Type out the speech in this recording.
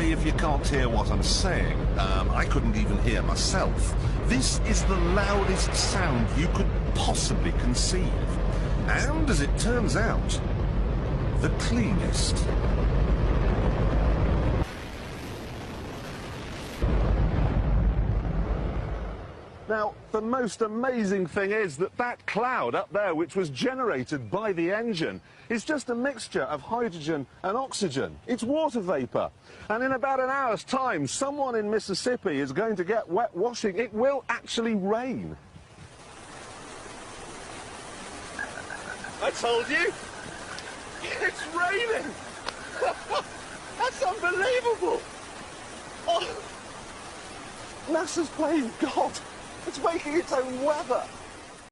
me if you can't hear what I'm saying. I couldn't even hear myself. This is the loudest sound you could possibly conceive. And, as it turns out, the cleanest. Now, the most amazing thing is that that cloud up there, which was generated by the engine, is just a mixture of hydrogen and oxygen. It's water vapour. And in about an hour's time, someone in Mississippi is going to get wet washing. It will actually rain. I told you! It's raining! That's unbelievable! Oh, NASA's playing God. It's making its own weather.